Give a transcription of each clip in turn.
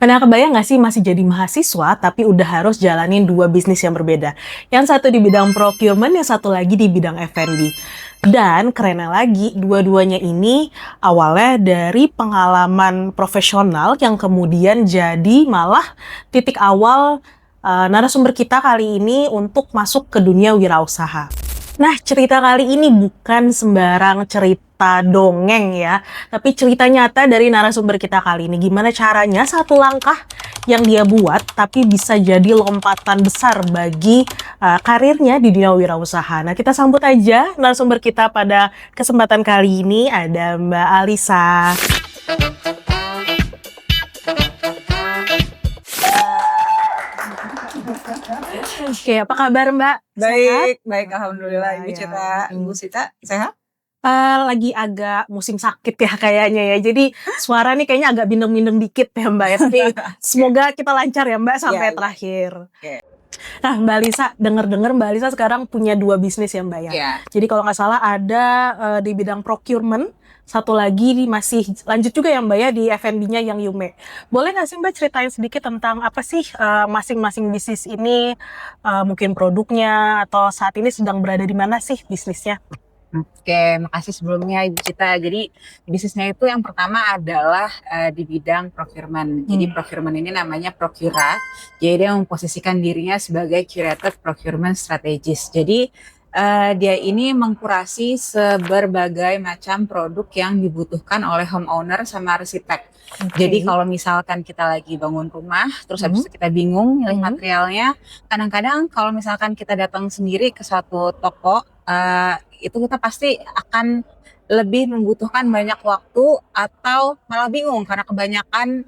Pernah kebayang nggak sih masih jadi mahasiswa, tapi udah harus jalanin 2 bisnis yang berbeda? Yang satu di bidang procurement, yang satu lagi di bidang F&B. Dan kerennya lagi, dua-duanya ini awalnya dari pengalaman profesional yang kemudian jadi malah titik awal narasumber kita kali ini untuk masuk ke dunia wirausaha. Nah, cerita kali ini bukan sembarang cerita dongeng ya, tapi cerita nyata dari narasumber kita kali ini. Gimana caranya satu langkah yang dia buat, tapi bisa jadi lompatan besar bagi karirnya di dunia wirausaha. Nah, kita sambut aja narasumber kita pada kesempatan kali ini, ada Mbak Alisa. Oke, apa kabar Mbak? Sehat? Baik, alhamdulillah. Ibu Cita, Ibu Sita, sehat? Lagi agak musim sakit ya kayaknya ya. Jadi suara nih kayaknya agak bindeng-bindeng dikit ya Mbak ya. Tapi semoga kita lancar ya Mbak sampai Iya. terakhir. Oke. Nah Mbak Lisa, denger-denger Mbak Lisa sekarang punya 2 bisnis ya Mbak ya. Iya. Jadi kalau nggak salah ada di bidang procurement, satu lagi masih lanjut juga ya Mbak ya di F&B-nya yang Yume. Boleh nggak sih Mbak ceritain sedikit tentang apa sih masing-masing bisnis ini, mungkin produknya atau saat ini sedang berada di mana sih bisnisnya? Oke, makasih sebelumnya Ibu Cita. Jadi bisnisnya itu yang pertama adalah di bidang procurement. Jadi procurement ini namanya Procura. Jadi dia memposisikan dirinya sebagai curated procurement strategist. Jadi dia ini mengkurasi seberbagai macam produk yang dibutuhkan oleh homeowner sama arsitek. Jadi kalau misalkan kita lagi bangun rumah, terus habis itu kita bingung milih materialnya, kadang-kadang kalau misalkan kita datang sendiri ke suatu toko, itu kita pasti akan lebih membutuhkan banyak waktu atau malah bingung karena kebanyakan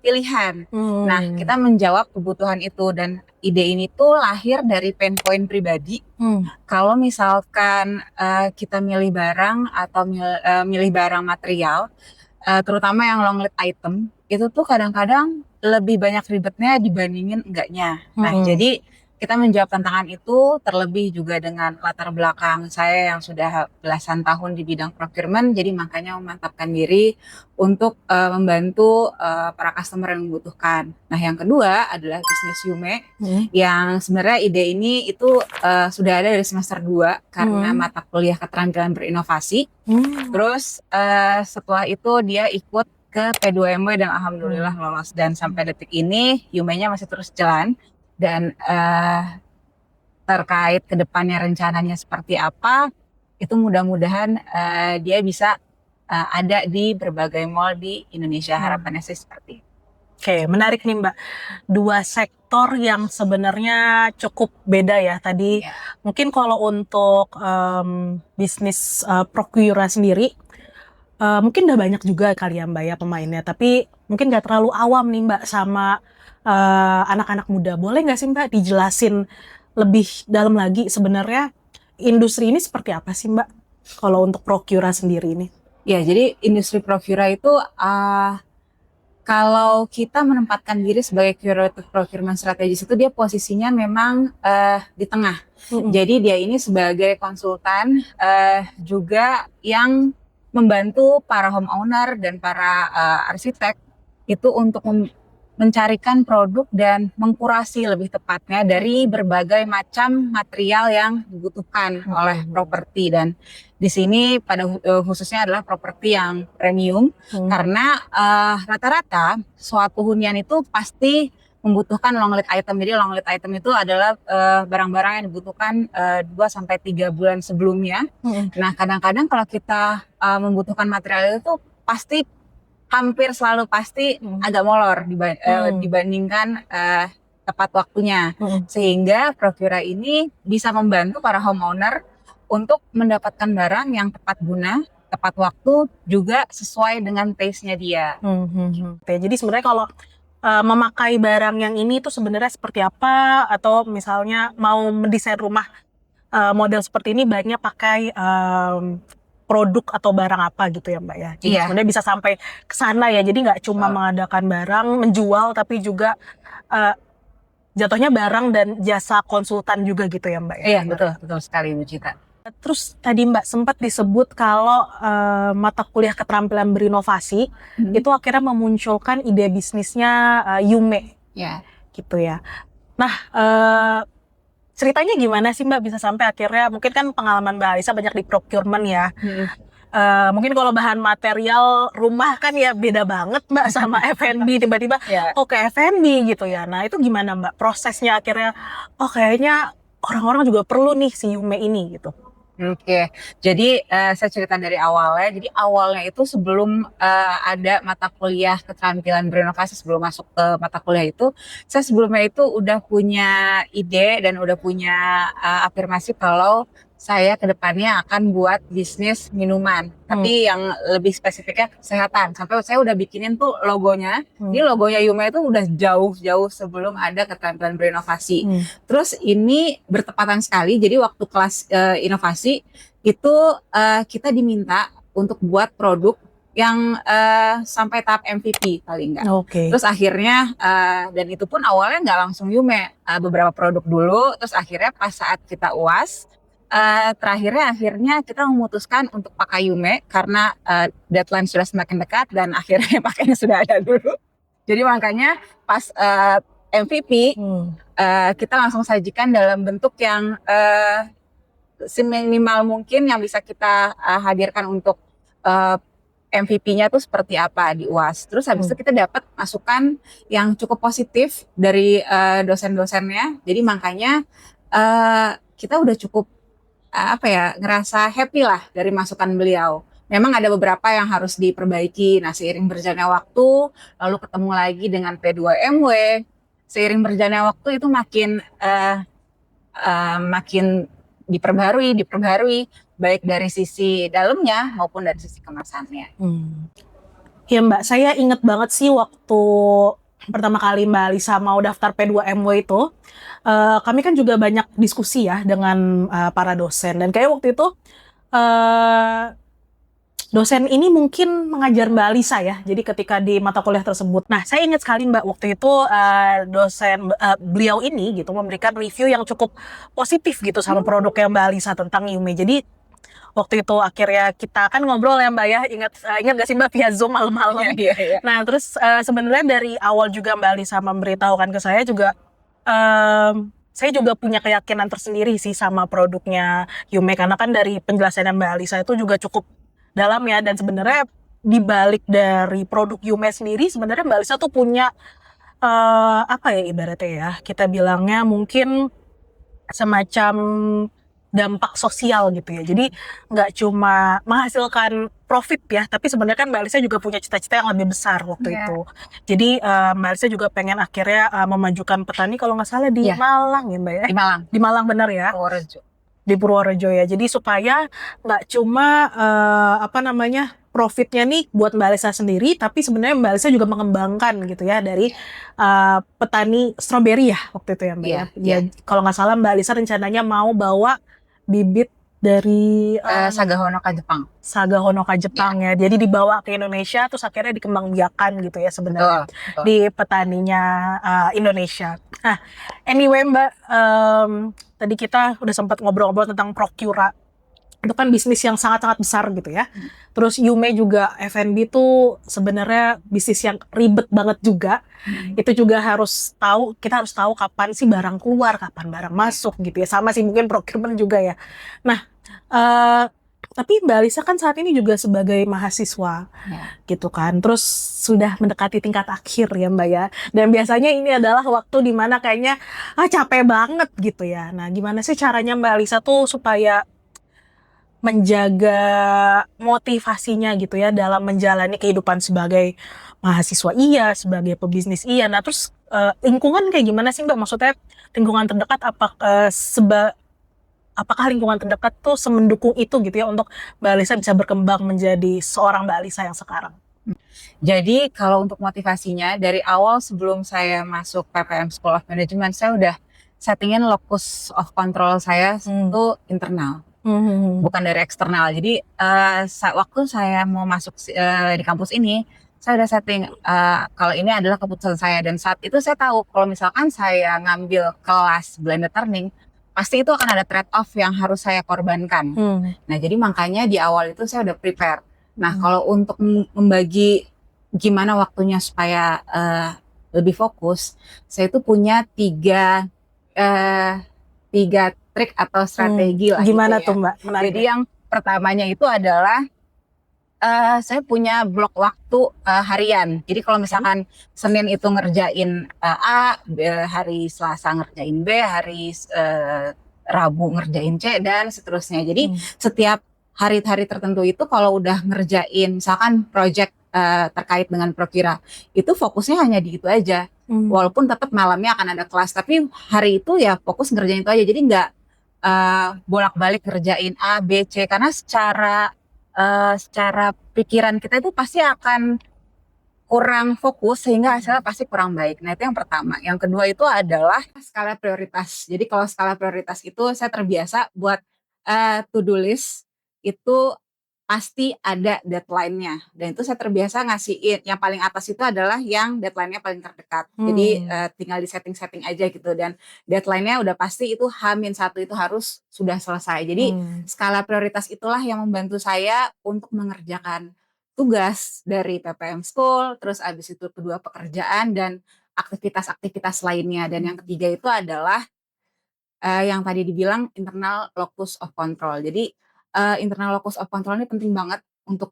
pilihan. Nah, kita menjawab kebutuhan itu dan ide ini tuh lahir dari pain point pribadi. Kalau misalkan kita milih barang atau milih barang material, terutama yang long lead item, itu tuh kadang-kadang lebih banyak ribetnya dibandingin enggaknya. Nah, jadi kita menjawab tantangan itu terlebih juga dengan latar belakang saya yang sudah belasan tahun di bidang procurement, jadi makanya memantapkan diri untuk membantu para customer yang membutuhkan. Nah, yang kedua adalah bisnis Yume, yang sebenarnya ide ini itu sudah ada dari semester 2 karena mata kuliah keterampilan berinovasi. Terus setelah itu dia ikut ke P2MW dan alhamdulillah lolos. Dan sampai detik ini Yume-nya masih terus jalan. Dan terkait kedepannya rencananya seperti apa, itu mudah-mudahan dia bisa ada di berbagai mall di Indonesia. Harapannya sih seperti itu. Oke, menarik nih Mbak. 2 sektor yang sebenarnya cukup beda ya. Tadi mungkin kalau untuk bisnis Procura sendiri, mungkin udah banyak juga kali ya Mbak ya pemainnya. Tapi mungkin nggak terlalu awam nih Mbak sama anak-anak muda. Boleh nggak sih Mbak dijelasin lebih dalam lagi sebenarnya industri ini seperti apa sih Mbak? Kalau untuk Procura sendiri ini? Ya, jadi industri Procura itu kalau kita menempatkan diri sebagai curated procurement strategist itu dia posisinya memang di tengah. Jadi dia ini sebagai konsultan juga yang membantu para homeowner dan para arsitek itu untuk mencarikan produk dan mengkurasi lebih tepatnya dari berbagai macam material yang dibutuhkan oleh properti. Dan di sini pada khususnya adalah properti yang premium karena rata-rata suatu hunian itu pasti membutuhkan long lead item. Jadi long lead item itu adalah barang-barang yang dibutuhkan 2-3 bulan sebelumnya. Nah, kadang-kadang kalau kita membutuhkan material itu pasti hampir selalu pasti agak molor dibandingkan tepat waktunya. Sehingga Procura ini bisa membantu para homeowner untuk mendapatkan barang yang tepat guna, tepat waktu, juga sesuai dengan taste-nya dia. Jadi sebenarnya kalau memakai barang yang ini itu sebenarnya seperti apa, atau misalnya mau mendesain rumah model seperti ini baiknya pakai produk atau barang apa gitu ya Mbak ya. Jadi sebenarnya bisa sampai ke sana ya. Jadi nggak cuma mengadakan barang, menjual, tapi juga jatuhnya barang dan jasa konsultan juga gitu ya Mbak ya. Iya, betul sekali Bu Cita. Terus tadi Mbak sempat disebut kalau mata kuliah keterampilan berinovasi itu akhirnya memunculkan ide bisnisnya Yume Ya. gitu ya. Nah, ceritanya gimana sih Mbak bisa sampai akhirnya, mungkin kan pengalaman Mbak Alisa banyak di procurement ya. Mungkin kalau bahan material rumah kan ya beda banget Mbak sama F&B, tiba-tiba Ya. ke F&B gitu ya. Nah itu gimana Mbak prosesnya akhirnya, kayaknya orang-orang juga perlu nih si Yume ini gitu. Oke, jadi saya cerita dari awalnya. Jadi awalnya itu sebelum ada mata kuliah keterampilan berinovasi, sebelum masuk ke mata kuliah itu, saya sebelumnya itu udah punya ide dan udah punya afirmasi kalau saya kedepannya akan buat bisnis minuman. Tapi yang lebih spesifiknya kesehatan. Sampai saya udah bikinin tuh logonya. Jadi logonya Yume itu udah jauh-jauh sebelum ada keterampilan berinovasi. Terus ini bertepatan sekali. Jadi waktu kelas inovasi itu kita diminta untuk buat produk yang sampai tahap MVP paling enggak. Oke. Terus akhirnya dan itu pun awalnya nggak langsung Yume, beberapa produk dulu. Terus akhirnya pas saat kita UAS, akhirnya kita memutuskan untuk pakai Yume karena deadline sudah semakin dekat dan akhirnya pakainya sudah ada dulu. Jadi makanya pas MVP kita langsung sajikan dalam bentuk yang seminimal mungkin yang bisa kita hadirkan untuk MVP-nya tuh seperti apa di UAS. Terus habis itu kita dapat masukan yang cukup positif dari dosen-dosennya. Jadi makanya kita udah cukup ngerasa happy lah dari masukan beliau. Memang ada beberapa yang harus diperbaiki. Nah, seiring berjalannya waktu, lalu ketemu lagi dengan P2MW. Seiring berjalannya waktu itu makin diperbarui, baik dari sisi dalamnya maupun dari sisi kemasannya. Ya Mbak, saya inget banget sih waktu pertama kali Mbak Alisa mau daftar P2MW itu, kami kan juga banyak diskusi ya dengan para dosen, dan kayak waktu itu dosen ini mungkin mengajar Mbak Alisa ya, jadi ketika di mata kuliah tersebut. Nah, saya ingat sekali Mbak, waktu itu dosen beliau ini gitu memberikan review yang cukup positif gitu sama produknya Mbak Alisa tentang Yume. Jadi waktu itu akhirnya kita kan ngobrol ya Mbak ya, ingat gak sih Mbak via Zoom malam-malam. Iya. Nah terus sebenarnya dari awal juga Mbak Alisa memberitahukan ke saya juga, saya juga punya keyakinan tersendiri sih sama produknya Yume, karena kan dari penjelasannya Mbak Alisa itu juga cukup dalam ya, dan sebenarnya di balik dari produk Yume sendiri sebenarnya Mbak Alisa tuh punya ibaratnya ya, kita bilangnya mungkin semacam dampak sosial gitu ya. Jadi nggak cuma menghasilkan profit ya, tapi sebenarnya kan Mbak Alisa juga punya cita-cita yang lebih besar waktu itu. Jadi Mbak Alisa juga pengen akhirnya memajukan petani, kalau nggak salah di Malang ya Mbak ya? Di Malang benar ya? Purworejo. Di Purworejo ya. Jadi supaya nggak cuma profitnya nih buat Mbak Alisa sendiri, tapi sebenarnya Mbak Alisa juga mengembangkan gitu ya dari petani stroberi ya waktu itu ya Mbak ya. Ya kalau nggak salah Mbak Alisa rencananya mau bawa bibit dari Saga Honoka Jepang. Saga Honoka Jepang ya. Jadi dibawa ke Indonesia terus akhirnya dikembangbiakan gitu ya sebenarnya. Betul. Di petaninya Indonesia. Nah, anyway Mbak, tadi kita udah sempat ngobrol-ngobrol tentang Procura. Itu kan bisnis yang sangat-sangat besar gitu ya. Terus Yume juga F&B tuh sebenarnya bisnis yang ribet banget juga. Itu juga kita harus tahu kapan sih barang keluar, kapan barang masuk gitu ya. Sama sih mungkin procurement juga ya. Nah, tapi Mbak Alisa kan saat ini juga sebagai mahasiswa gitu kan. Terus sudah mendekati tingkat akhir ya Mbak ya. Dan biasanya ini adalah waktu dimana kayaknya capek banget gitu ya. Nah, gimana sih caranya Mbak Alisa tuh supaya menjaga motivasinya gitu ya dalam menjalani kehidupan sebagai mahasiswa sebagai pebisnis Nah terus lingkungan kayak gimana sih Mbak? Maksudnya lingkungan terdekat apakah lingkungan terdekat tuh semendukung itu gitu ya untuk Mbak Alisa bisa berkembang menjadi seorang Mbak Alisa yang sekarang? Jadi kalau untuk motivasinya dari awal sebelum saya masuk PPM School of Management, saya udah settingin locus of control saya itu internal. Bukan dari eksternal. Jadi waktu saya mau masuk di kampus ini, saya udah setting kalau ini adalah keputusan saya, dan saat itu saya tahu kalau misalkan saya ngambil kelas blended learning, pasti itu akan ada trade off yang harus saya korbankan. Nah, jadi makanya di awal itu saya udah prepare. Nah, kalau untuk membagi gimana waktunya supaya lebih fokus, saya itu punya tiga trik atau strategi lah Gimana gitu ya. tuh Mbak? Menarik. Jadi yang pertamanya itu adalah saya punya blok waktu harian. Jadi kalau misalkan Senin itu ngerjain A, hari Selasa ngerjain B, hari Rabu ngerjain C, dan seterusnya. Jadi setiap hari-hari tertentu itu kalau udah ngerjain misalkan project terkait dengan Prokira, itu fokusnya hanya di itu aja. Walaupun tetap malamnya akan ada kelas, tapi hari itu ya fokus ngerjain itu aja. Jadi nggak bolak-balik ngerjain A, B, C, karena secara pikiran kita itu pasti akan kurang fokus sehingga hasilnya pasti kurang baik. Nah, itu yang pertama. Yang kedua itu adalah skala prioritas. Jadi kalau skala prioritas itu saya terbiasa buat to-do list itu pasti ada deadline-nya. Dan itu saya terbiasa ngasihin. Yang paling atas itu adalah yang deadline-nya paling terdekat. Jadi tinggal di setting-setting aja gitu. Dan deadline-nya udah pasti itu H-1 itu harus sudah selesai. Jadi skala prioritas itulah yang membantu saya untuk mengerjakan tugas dari PPM School, terus abis itu kedua pekerjaan dan aktivitas-aktivitas lainnya. Dan yang ketiga itu adalah yang tadi dibilang internal locus of control. Jadi internal locus of control ini penting banget untuk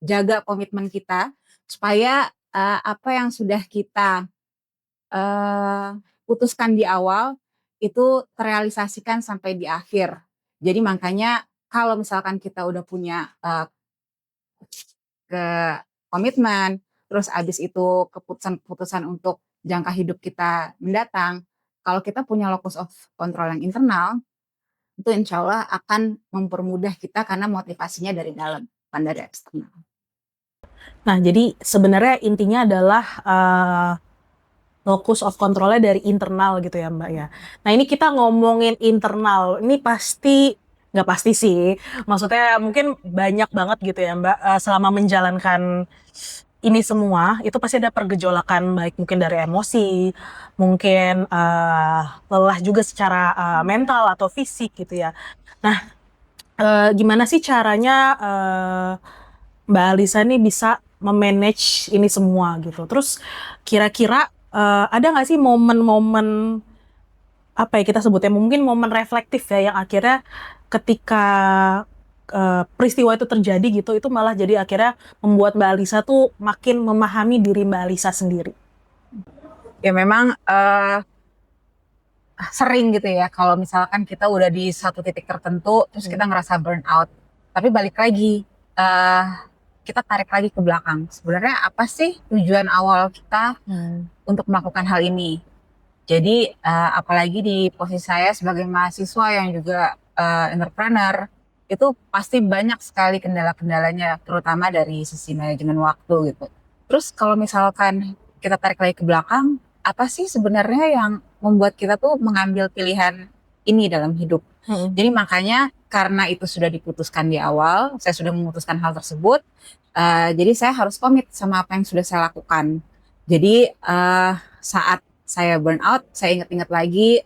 jaga komitmen kita supaya apa yang sudah kita putuskan di awal itu terrealisasikan sampai di akhir. Jadi makanya kalau misalkan kita udah punya ke komitmen, terus abis itu keputusan-keputusan untuk jangka hidup kita mendatang, kalau kita punya locus of control yang internal, itu insya Allah akan mempermudah kita karena motivasinya dari dalam, bukan dari eksternal. Nah, jadi sebenarnya intinya adalah locus of control-nya dari internal gitu ya Mbak ya. Nah, ini kita ngomongin internal, ini pasti nggak pasti sih, maksudnya mungkin banyak banget gitu ya Mbak, selama menjalankan ini semua itu pasti ada pergejolakan, baik mungkin dari emosi, mungkin lelah juga secara mental atau fisik gitu ya. Nah, gimana sih caranya Mbak Alisa nih bisa memanage ini semua gitu? Terus kira-kira ada nggak sih momen-momen apa ya kita sebutnya, mungkin momen reflektif ya yang akhirnya ketika peristiwa itu terjadi gitu, itu malah jadi akhirnya membuat Mbak Alisa tuh makin memahami diri Mbak Alisa sendiri? Ya memang sering gitu ya kalau misalkan kita udah di satu titik tertentu terus kita ngerasa burn out, tapi balik lagi kita tarik lagi ke belakang. Sebenarnya apa sih tujuan awal kita untuk melakukan hal ini? Jadi apalagi di posisi saya sebagai mahasiswa yang juga entrepreneur, itu pasti banyak sekali kendala-kendalanya, terutama dari sisi manajemen waktu gitu. Terus kalau misalkan kita tarik lagi ke belakang, apa sih sebenarnya yang membuat kita tuh mengambil pilihan ini dalam hidup? Jadi makanya karena itu sudah diputuskan di awal, saya sudah memutuskan hal tersebut, jadi saya harus komit sama apa yang sudah saya lakukan. Jadi saat saya burn out, saya ingat-ingat lagi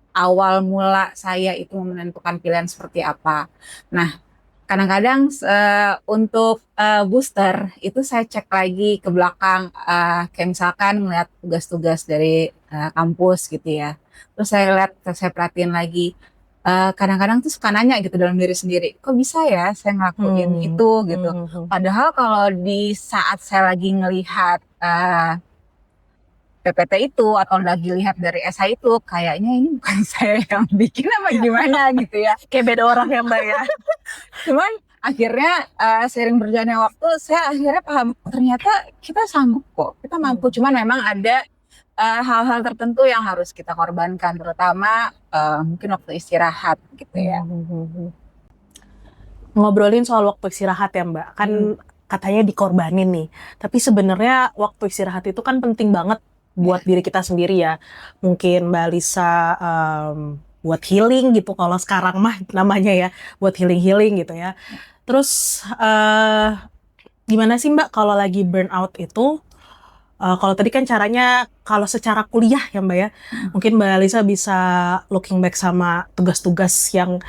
awal mula saya itu menentukan pilihan seperti apa. Nah, kadang-kadang untuk booster itu saya cek lagi ke belakang, kayak misalkan melihat tugas-tugas dari kampus gitu ya. Terus saya perhatiin lagi. Kadang-kadang tuh suka nanya gitu dalam diri sendiri, kok bisa ya saya ngelakuin itu gitu. Padahal kalau di saat saya lagi ngelihat PPT itu atau lagi lihat dari esai itu, kayaknya ini bukan saya yang bikin apa gimana gitu ya. Kayak beda orang ya Mbak ya. Cuman akhirnya seiring berjalannya waktu saya akhirnya paham ternyata kita sanggup kok, kita mampu. Cuman memang ada hal-hal tertentu yang harus kita korbankan, terutama mungkin waktu istirahat gitu ya. Ngobrolin soal waktu istirahat ya Mbak, kan katanya dikorbanin nih, tapi sebenarnya waktu istirahat itu kan penting banget buat diri kita sendiri ya. Mungkin Mbak Alisa buat healing gitu kalau sekarang mah namanya ya, buat healing gitu ya. Terus gimana sih Mbak kalau lagi burnout itu Kalau tadi kan caranya kalau secara kuliah ya Mbak ya, mungkin Mbak Lisa bisa looking back sama tugas-tugas yang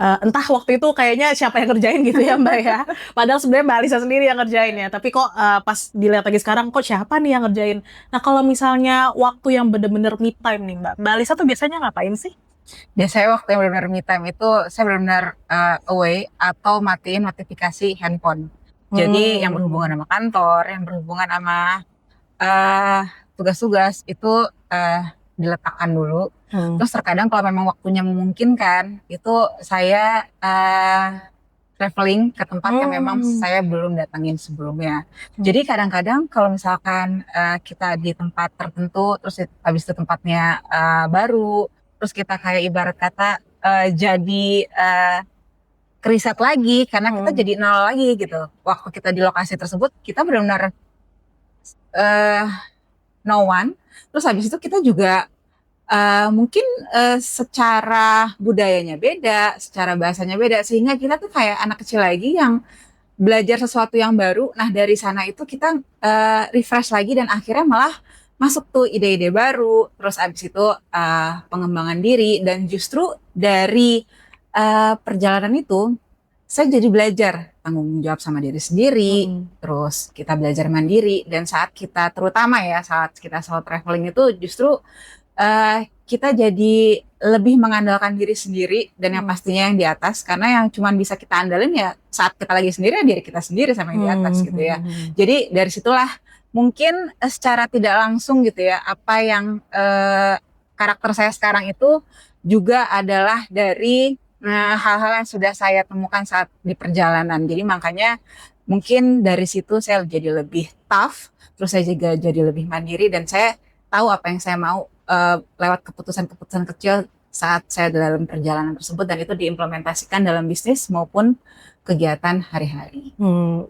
entah waktu itu kayaknya siapa yang ngerjain gitu ya Mbak ya. Padahal sebenarnya Mbak Lisa sendiri yang ngerjain ya. Tapi kok pas dilihat lagi sekarang kok siapa nih yang ngerjain. Nah kalau misalnya waktu yang bener-bener me time nih Mbak. Mbak Lisa tuh biasanya ngapain sih? Biasanya waktu yang benar-benar me time itu saya benar-benar away atau matiin notifikasi handphone. Jadi yang berhubungan sama kantor, yang berhubungan sama eh, tugas-tugas itu diletakkan dulu. Terus terkadang kalau memang waktunya memungkinkan, itu saya traveling ke tempat yang memang saya belum datangin sebelumnya. Jadi kadang-kadang kalau misalkan kita di tempat tertentu, terus habis itu tempatnya baru, terus kita kayak ibarat kata jadi keriset lagi, karena kita jadi nol lagi gitu. Waktu kita di lokasi tersebut, kita benar-benar no one. Terus habis itu kita juga mungkin secara budayanya beda, secara bahasanya beda, sehingga kita tuh kayak anak kecil lagi yang belajar sesuatu yang baru. Nah dari sana itu kita refresh lagi dan akhirnya malah masuk tuh ide-ide baru. Terus abis itu pengembangan diri dan justru dari perjalanan itu saya jadi belajar tanggung jawab sama diri sendiri. Terus kita belajar mandiri dan saat kita terutama ya saat kita solo traveling itu justru kita jadi lebih mengandalkan diri sendiri dan yang pastinya yang di atas, karena yang cuman bisa kita andalin ya saat kita lagi sendiri ya diri kita sendiri sama yang di atas gitu ya. Jadi dari situlah mungkin secara tidak langsung gitu ya, apa yang karakter saya sekarang itu juga adalah dari hal-hal yang sudah saya temukan saat di perjalanan. Jadi makanya mungkin dari situ saya jadi lebih tough, terus saya juga jadi lebih mandiri dan saya tahu apa yang saya mau lewat keputusan-keputusan kecil saat saya dalam perjalanan tersebut, dan itu diimplementasikan dalam bisnis maupun kegiatan hari-hari.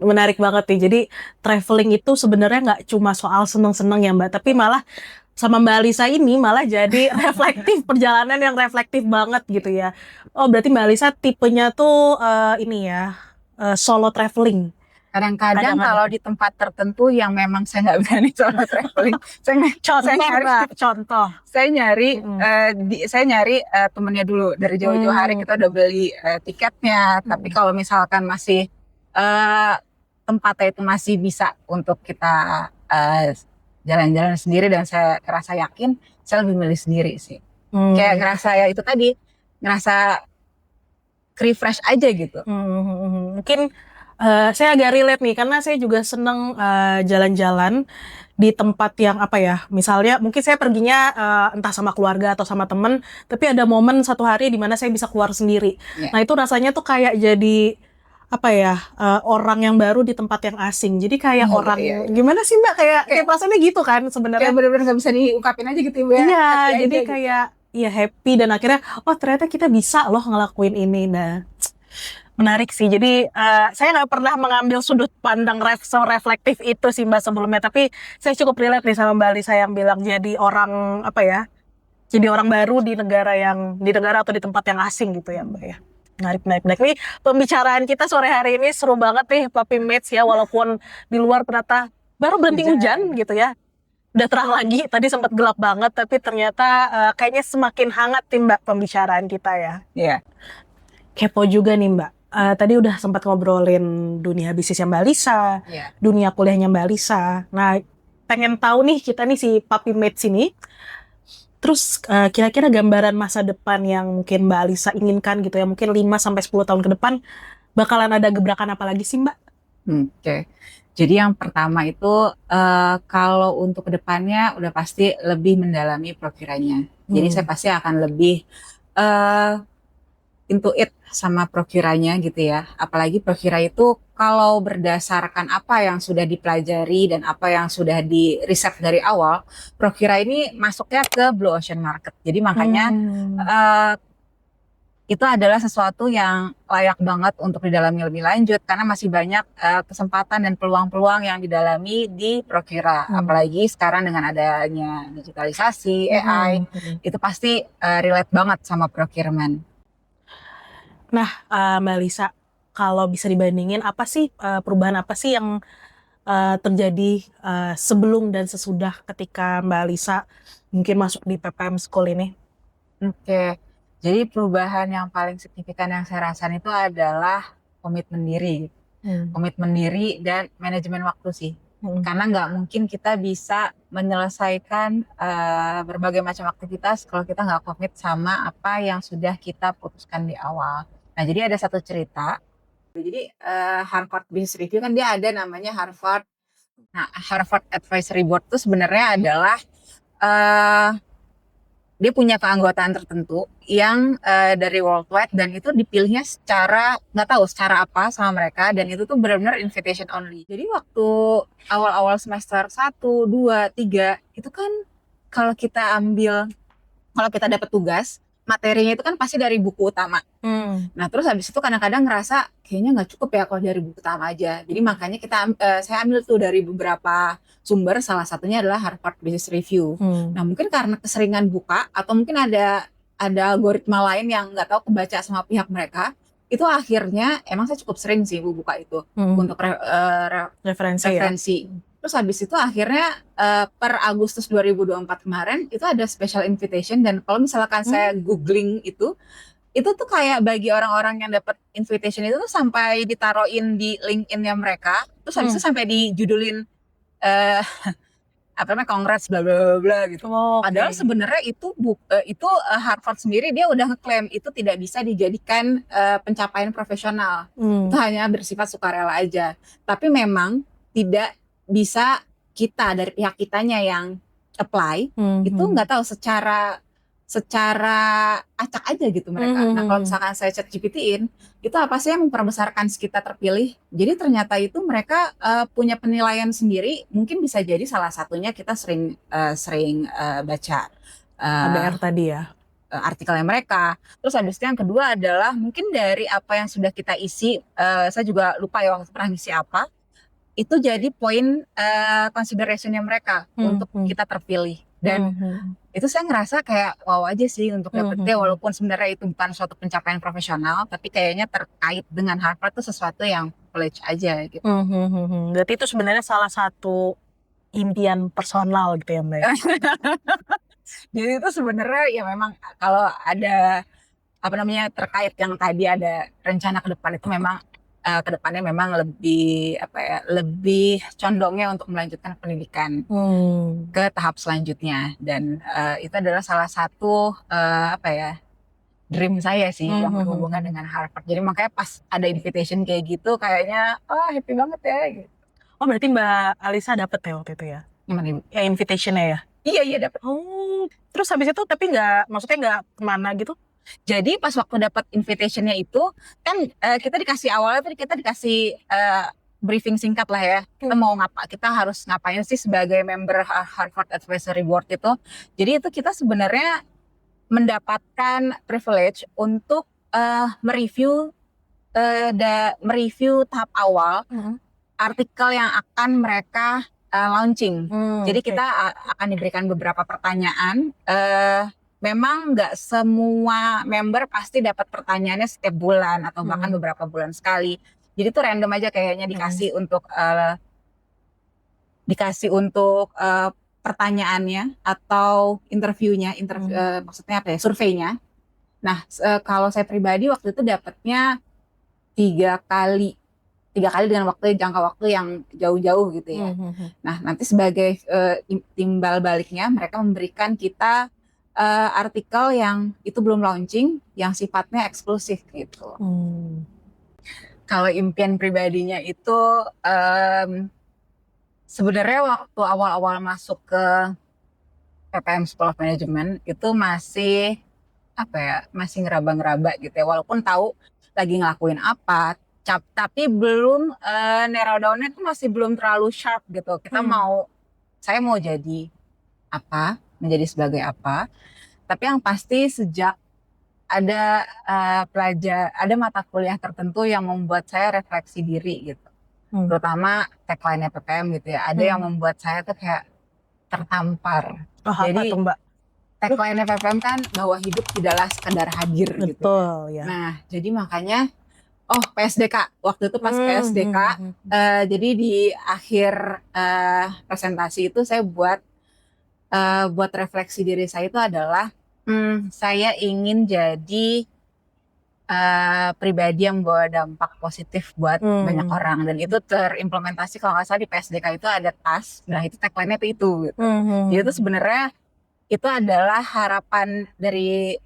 Menarik banget nih. Jadi traveling itu sebenarnya nggak cuma soal seneng-seneng ya Mbak, tapi malah sama Mbak Lisa ini malah jadi reflektif, perjalanan yang reflektif banget gitu ya. Oh berarti Mbak Lisa tipenya tuh ini ya solo traveling. Kadang-kadang kalau di tempat tertentu yang memang saya nggak berani solo traveling, saya nyari temennya dulu dari jauh-jauh hari, kita udah beli tiketnya. Tapi kalau misalkan masih tempatnya itu masih bisa untuk kita jalan-jalan sendiri dan saya ngerasa yakin, saya lebih milih sendiri sih. Kayak ngerasa ya itu tadi, ngerasa refresh aja gitu. Mungkin saya agak relate nih karena saya juga seneng jalan-jalan di tempat yang apa ya, misalnya mungkin saya perginya entah sama keluarga atau sama temen, tapi ada momen satu hari di mana saya bisa keluar sendiri. Nah itu rasanya tuh kayak jadi apa ya, orang yang baru di tempat yang asing. Jadi kayak gimana sih Mbak, kayak perasaannya gitu kan sebenarnya. Kayak bener-bener gak bisa diungkapin aja gitu ya. Iya, jadi kayak ya happy dan akhirnya oh ternyata kita bisa loh ngelakuin ini. Nah menarik sih. Jadi saya nggak pernah mengambil sudut pandang reflektif itu sih Mbak sebelumnya. Tapi saya cukup relate nih sama Mbak Lisa yang bilang jadi orang apa ya? Jadi orang baru di negara atau di tempat yang asing gitu ya Mbak ya. Menarik. Ini pembicaraan kita sore hari ini seru banget nih Puppy Mates ya. Walaupun di luar ternyata baru berhenti hujan gitu ya. Udah terang lagi. Tadi sempat gelap banget. Tapi ternyata kayaknya semakin hangat nih Mbak pembicaraan kita ya. Iya. Kepo juga nih Mbak. Tadi udah sempat ngobrolin dunia bisnisnya Mbak Lisa, dunia kuliahnya Mbak Lisa. Nah, pengen tahu nih kita nih si Puppy Mates ini. Terus kira-kira gambaran masa depan yang mungkin Mbak Lisa inginkan gitu ya, mungkin 5-10 tahun ke depan bakalan ada gebrakan apa lagi sih Mbak? Oke. Jadi yang pertama itu kalau untuk kedepannya udah pasti lebih mendalami prokiranya. Jadi saya pasti akan lebih into it sama prokiranya gitu ya. Apalagi prokira itu kalau berdasarkan apa yang sudah dipelajari dan apa yang sudah di riset dari awal, prokira ini masuknya ke blue ocean market. Jadi makanya itu adalah sesuatu yang layak banget untuk didalami lebih lanjut karena masih banyak kesempatan dan peluang-peluang yang didalami di prokira. Apalagi sekarang dengan adanya digitalisasi, AI, itu pasti relate banget sama procurement. Nah, Mbak Lisa, kalau bisa dibandingin apa sih perubahan apa sih yang terjadi sebelum dan sesudah ketika Mbak Alisa mungkin masuk di PPM School ini? Oke, jadi perubahan yang paling signifikan yang saya rasain itu adalah komitmen diri. Komitmen diri dan manajemen waktu sih. Karena nggak mungkin kita bisa menyelesaikan berbagai macam aktivitas kalau kita nggak komit sama apa yang sudah kita putuskan di awal. Nah, jadi ada satu cerita. Jadi Harvard Business Review kan dia ada namanya Harvard. Nah, Harvard Advisory Board itu sebenarnya adalah eh, dia punya keanggotaan tertentu yang dari worldwide dan itu dipilihnya secara nggak tahu secara apa sama mereka dan itu tuh benar-benar invitation only. Jadi waktu awal-awal semester 1, 2, 3 itu kan kalau kita kalau kita dapat tugas materinya itu kan pasti dari buku utama. Nah terus habis itu kadang-kadang ngerasa kayaknya nggak cukup ya kalau dari buku utama aja. Jadi makanya saya ambil tuh dari beberapa sumber, salah satunya adalah Harvard Business Review. Nah mungkin karena keseringan buka atau mungkin ada algoritma lain yang nggak tahu kebaca sama pihak mereka, itu akhirnya emang saya cukup sering sih buka itu untuk referensi. Terus habis itu akhirnya per Agustus 2024 kemarin itu ada special invitation dan kalau misalkan saya googling itu tuh kayak bagi orang-orang yang dapat invitation itu tuh sampai ditaruhin di LinkedIn-nya mereka, terus habis itu sampai dijudulin apa namanya congrats bla bla bla gitu. Padahal sebenarnya itu Harvard sendiri dia udah ngeklaim itu tidak bisa dijadikan pencapaian profesional. Itu hanya bersifat sukarela aja. Tapi memang tidak bisa kita dari pihak kitanya yang apply itu nggak tahu secara acak aja gitu mereka. Nah kalau misalkan saya chat GPT-in itu apa sih yang memperbesarkan kita terpilih, jadi ternyata itu mereka punya penilaian sendiri. Mungkin bisa jadi salah satunya kita sering baca ABR tadi ya, artikelnya mereka. Terus habis itu yang kedua adalah mungkin dari apa yang sudah kita isi, saya juga lupa ya waktu pernah ngisi apa, itu jadi poin considerationnya mereka untuk kita terpilih. Dan itu saya ngerasa kayak wow aja sih untuk dapetnya, walaupun sebenarnya itu bukan suatu pencapaian profesional, tapi kayaknya terkait dengan Harvard itu sesuatu yang privilege aja gitu. Berarti itu sebenarnya salah satu impian personal gitu ya Mbak? Jadi itu sebenarnya ya memang kalau ada apa namanya terkait yang tadi ada rencana ke depan itu memang kedepannya memang lebih condongnya untuk melanjutkan pendidikan ke tahap selanjutnya, dan itu adalah salah satu dream saya sih yang berhubungan dengan Harvard. Jadi makanya pas ada invitation kayak gitu kayaknya happy banget ya gitu. Oh berarti Mbak Alisa dapet ya waktu itu ya? Gimana Ibu? Ya invitationnya ya? Iya dapet. Oh terus habis itu tapi maksudnya nggak kemana gitu? Jadi pas waktu dapat invitationnya itu kan kita dikasih briefing singkat lah ya. Kita mau kita harus ngapain sih sebagai member Harvard Advisory Board itu. Jadi itu kita sebenarnya mendapatkan privilege untuk mereview tahap awal artikel yang akan mereka launching. Jadi kita akan diberikan beberapa pertanyaan. Memang nggak semua member pasti dapat pertanyaannya setiap bulan atau bahkan beberapa bulan sekali. Jadi tuh random aja kayaknya dikasih untuk pertanyaannya atau interviewnya, maksudnya apa ya, surveinya. Nah kalau saya pribadi waktu itu dapatnya 3 kali dengan jangka waktu yang jauh-jauh gitu ya. Nah nanti sebagai timbal baliknya mereka memberikan kita artikel yang itu belum launching, yang sifatnya eksklusif gitu. Kalau impian pribadinya itu sebenarnya waktu awal-awal masuk ke PPM School of Management itu masih masih ngeraba-ngeraba gitu ya, walaupun tahu lagi ngelakuin apa, tapi belum narrow down-nya itu masih belum terlalu sharp gitu. Saya mau jadi apa, menjadi sebagai apa. Tapi yang pasti sejak ada ada mata kuliah tertentu yang membuat saya refleksi diri gitu. Terutama tagline-nya PPM gitu ya. Ada yang membuat saya tuh kayak tertampar. Jadi Mbak? Tagline PPM kan bahwa hidup tidaklah sekedar hadir gitu. Betul ya. Nah, jadi makanya Oh, PSDK. Waktu itu pas PSDK, jadi di akhir presentasi itu saya buat refleksi diri saya itu adalah saya ingin jadi pribadi yang membawa dampak positif buat banyak orang, dan itu terimplementasi kalau nggak salah di PSDK itu ada tas, nah itu tagline-nya tuh itu gitu. Jadi itu sebenarnya itu adalah harapan dari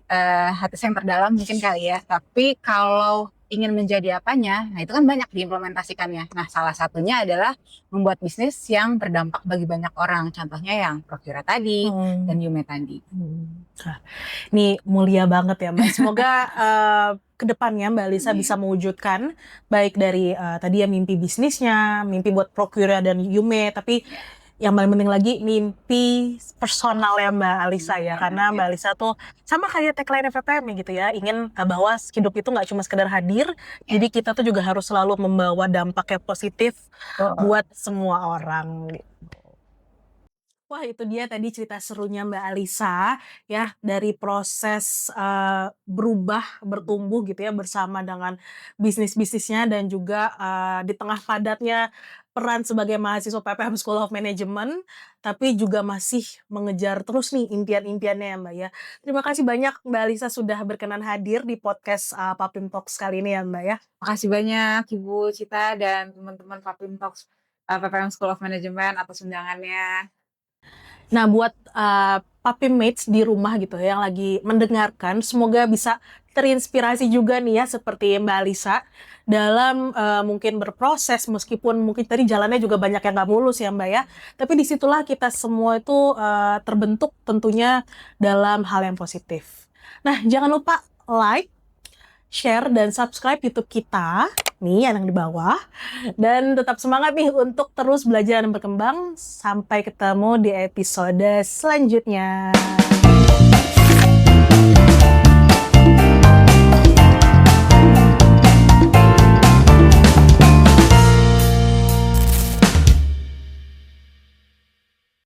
hati saya yang terdalam mungkin kali ya. Tapi kalau ingin menjadi apanya, nah itu kan banyak diimplementasikannya. Nah, salah satunya adalah membuat bisnis yang berdampak bagi banyak orang. Contohnya yang Prokira tadi dan Yume tadi. Nah, ini mulia banget ya Mbak. Semoga ke depannya Mbak Lisa bisa mewujudkan baik dari tadi ya mimpi bisnisnya, mimpi buat Prokura dan Yume, tapi yang paling penting lagi mimpi personal ya Mbak Alisa ya, karena Mbak Alisa tuh sama kayak tagline FPM gitu ya, ingin bahwa hidup itu nggak cuma sekedar hadir, jadi kita tuh juga harus selalu membawa dampak yang positif buat semua orang. Wah, itu dia tadi cerita serunya Mbak Alisa ya, dari proses berubah, bertumbuh gitu ya bersama dengan bisnis-bisnisnya, dan juga di tengah padatnya peran sebagai mahasiswa PPM School of Management, tapi juga masih mengejar terus nih impian-impiannya ya Mbak ya. Terima kasih banyak Mbak Alisa sudah berkenan hadir di podcast Papim Talks kali ini ya Mbak ya. Makasih banyak Ibu Cita dan teman-teman Papim Talks PPM School of Management atas undangannya. Nah, buat Papim Mates di rumah gitu ya, yang lagi mendengarkan, semoga bisa terinspirasi juga nih ya seperti Mbak Alisa dalam mungkin berproses, meskipun mungkin tadi jalannya juga banyak yang nggak mulus ya Mbak ya. Tapi disitulah kita semua itu terbentuk tentunya dalam hal yang positif. Nah, jangan lupa like, share, dan subscribe YouTube kita nih yang di bawah, dan tetap semangat nih untuk terus belajar dan berkembang. Sampai ketemu di episode selanjutnya.